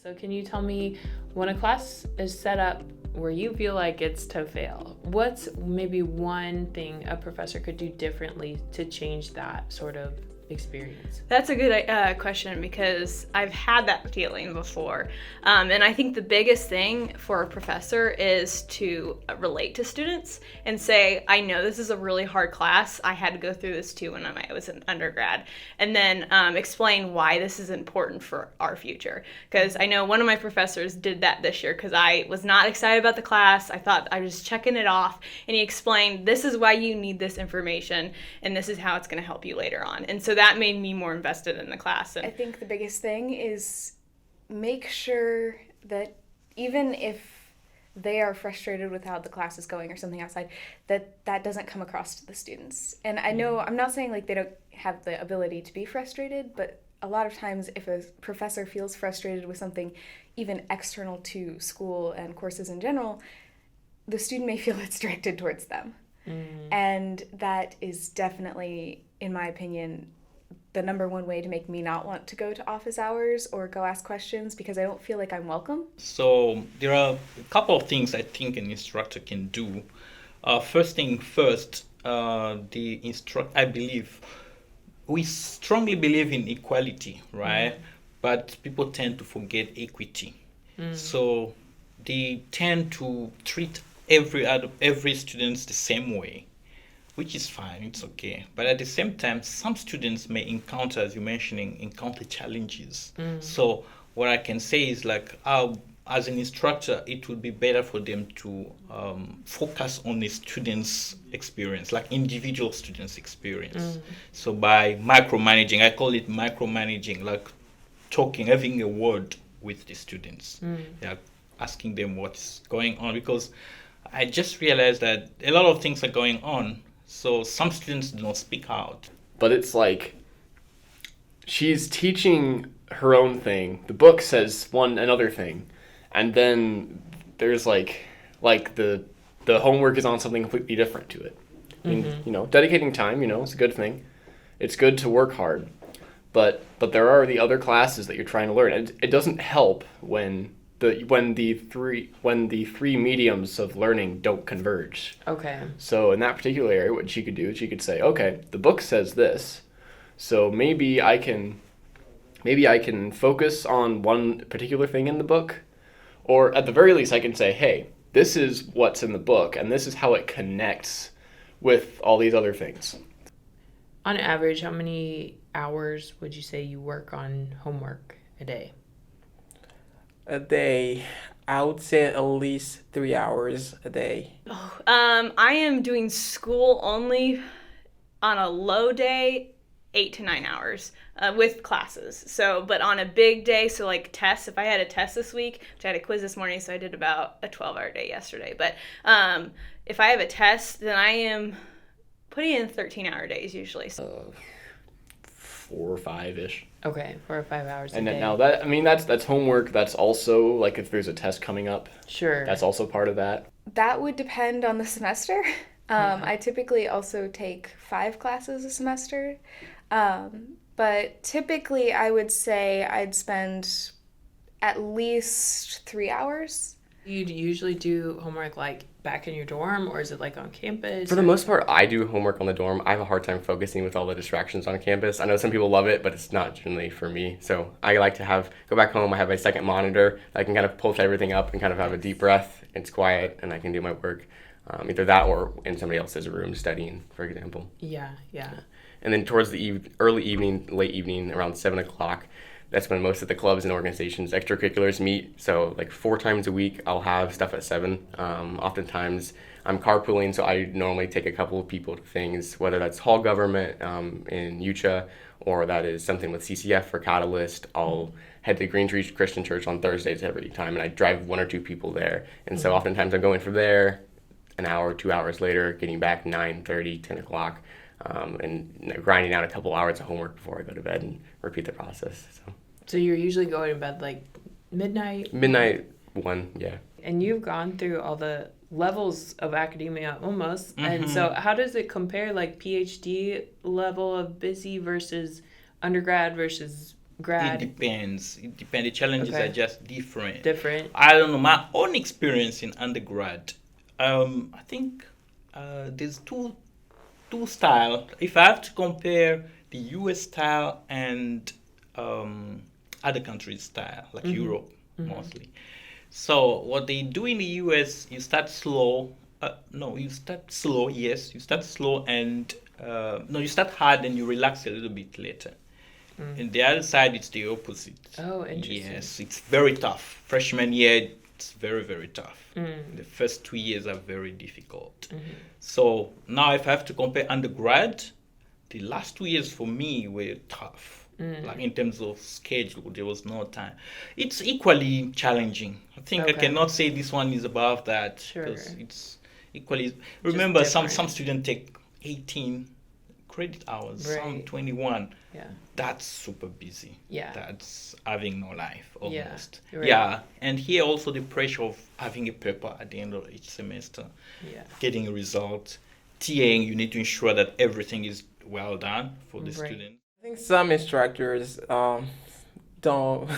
So can you tell me, when a class is set up where you feel like it's to fail, what's maybe one thing a professor could do differently to change that sort of experience? That's a good question, because I've had that feeling before. And I think the biggest thing for a professor is to relate to students and say, I know this is a really hard class. I had to go through this too when I was an undergrad. And then explain why this is important for our future. Because I know one of my professors did that this year, because I was not excited about the class. I thought I was checking it off. And he explained, this is why you need this information, and this is how it's going to help you later on. And so that made me more invested in the class. I think the biggest thing is make sure that even if they are frustrated with how the class is going or something outside, that doesn't come across to the students. And I know, I'm not saying like they don't have the ability to be frustrated, but a lot of times if a professor feels frustrated with something even external to school and courses in general, the student may feel it's directed towards them. And that is definitely, in my opinion, the number one way to make me not want to go to office hours or go ask questions, because I don't feel like I'm welcome. So there are a couple of things I think an instructor can do. First thing first, I believe, we strongly believe in equality, right? But people tend to forget equity. So they tend to treat every student the same way, which is fine, it's okay. But at the same time, some students may encounter, as you're mentioning, challenges. So what I can say is like, as an instructor, it would be better for them to focus on the student's experience, like individual students' experience. So by micromanaging, I call it micromanaging, like having a word with the students, asking them what's going on, because I just realized that a lot of things are going on. So some students do not speak out. But it's like she's teaching her own thing. The book says another thing. And then there's like the homework is on something completely different to it. I mean, dedicating time, is a good thing. It's good to work hard. But there are the other classes that you're trying to learn. And it doesn't help when the three mediums of learning don't converge. Okay. So in that particular area, what she could do, she could say, okay, the book says this, so maybe I can focus on one particular thing in the book, or at the very least I can say, hey, this is what's in the book, and this is how it connects with all these other things. On average, how many hours would you say you work on homework a day? A day, I would say at least 3 hours a day. I am doing school only on a low day, 8 to 9 hours with classes. So, but on a big day, so like tests, if I had a test this week, which I had a quiz this morning, so I did about a 12-hour day yesterday. But if I have a test, then I am putting in 13-hour days usually. 4 or 5-ish. Okay, 4 or 5 hours a and day. Now that's homework. That's also like if there's a test coming up. Sure. That's also part of that. That would depend on the semester. I typically also take 5 classes a semester. But typically I would say I'd spend at least 3 hours. You'd usually do homework like back in your dorm, or is it like on campus? For the most part, I do homework on the dorm. I have a hard time focusing with all the distractions on campus. I know some people love it, but it's not generally for me. So I like to go back home. I have a second monitor. I can kind of pull everything up and kind of have a deep breath. It's quiet, and I can do my work. Either that or in somebody else's room studying, for example. Yeah. And then towards the early evening, late evening, around 7 o'clock, that's when most of the clubs and organizations, extracurriculars meet. So like 4 times a week, I'll have stuff at 7. Oftentimes, I'm carpooling, so I normally take a couple of people to things, whether that's hall government in UCHA, or that is something with CCF or Catalyst. I'll head to Green Tree Christian Church on Thursdays every time, and I drive 1 or 2 people there. And so oftentimes I'm going from there, an hour, 2 hours later, getting back 9:30, 10 o'clock. And grinding out a couple hours of homework before I go to bed and repeat the process. So you're usually going to bed like midnight? Midnight, 1, yeah. And you've gone through all the levels of academia almost. And so how does it compare, like PhD level of busy versus undergrad versus grad? It depends. It depends. The challenges Okay. are just different. Different. I don't know. My own experience in undergrad, I think there's two style. If I have to compare the U.S. style and other countries' style, like Europe mostly. So what they do in the U.S., you start slow. No, you start slow. Yes, you start slow, and no, you start hard and you relax a little bit later. And the other side, it's the opposite. Oh, interesting. Yes, it's very tough. Freshman year, it's very, very tough. The first 2 years are very difficult. So now, if I have to compare undergrad, the last 2 years for me were tough. Like in terms of schedule, there was no time. It's equally challenging. I think I Okay. cannot say this one is above that Sure. because it's equally. Remember, some different. students take 18 credit hours, some Right. 21. Yeah. That's super busy. Yeah. That's having no life almost. you're right. Yeah. And here also the pressure of having a paper at the end of each semester, Yeah. getting a result, TAing, you need to ensure that everything is well done for the Right. student. I think some instructors don't,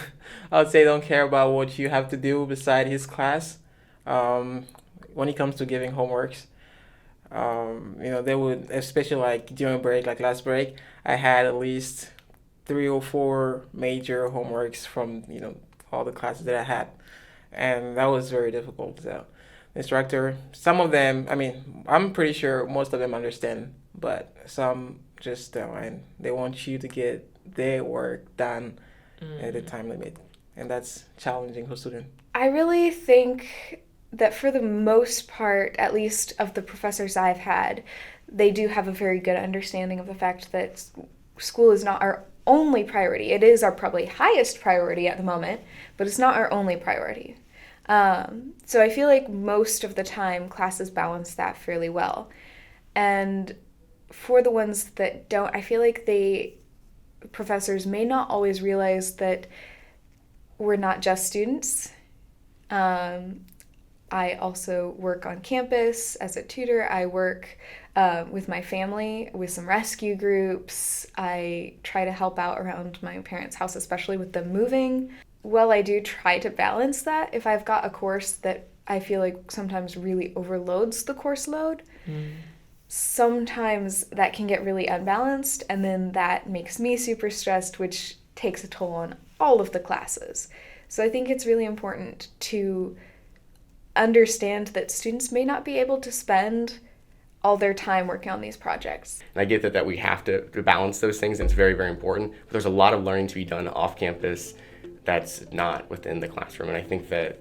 I would say, don't care about what you have to do beside his class. When it comes to giving homeworks, they would, especially like during break, like last break, I had at least 3 or 4 major homeworks from all the classes that I had, and that was very difficult. So, instructor, some of them, I mean, I'm pretty sure most of them understand, but some just don't, and they want you to get their work done at a time limit, and that's challenging for students. I really think that for the most part, at least of the professors I've had, they do have a very good understanding of the fact that school is not our only priority. It is our probably highest priority at the moment, but it's not our only priority. So I feel like most of the time classes balance that fairly well. And for the ones that don't, I feel like professors may not always realize that we're not just students. I also work on campus as a tutor. I work with my family, with some rescue groups. I try to help out around my parents' house, especially with them moving. Well, I do try to balance that. If I've got a course that I feel like sometimes really overloads the course load, sometimes that can get really unbalanced, and then that makes me super stressed, which takes a toll on all of the classes. So I think it's really important to understand that students may not be able to spend all their time working on these projects. And I get that we have to balance those things, and it's very, very important. But there's a lot of learning to be done off campus that's not within the classroom. And I think that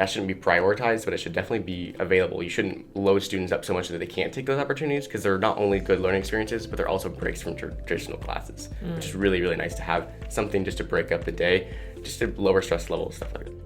shouldn't be prioritized, but it should definitely be available. You shouldn't load students up so much that they can't take those opportunities, because they're not only good learning experiences, but they're also breaks from traditional classes, which is really, really nice to have something just to break up the day, just to lower stress levels, stuff like that.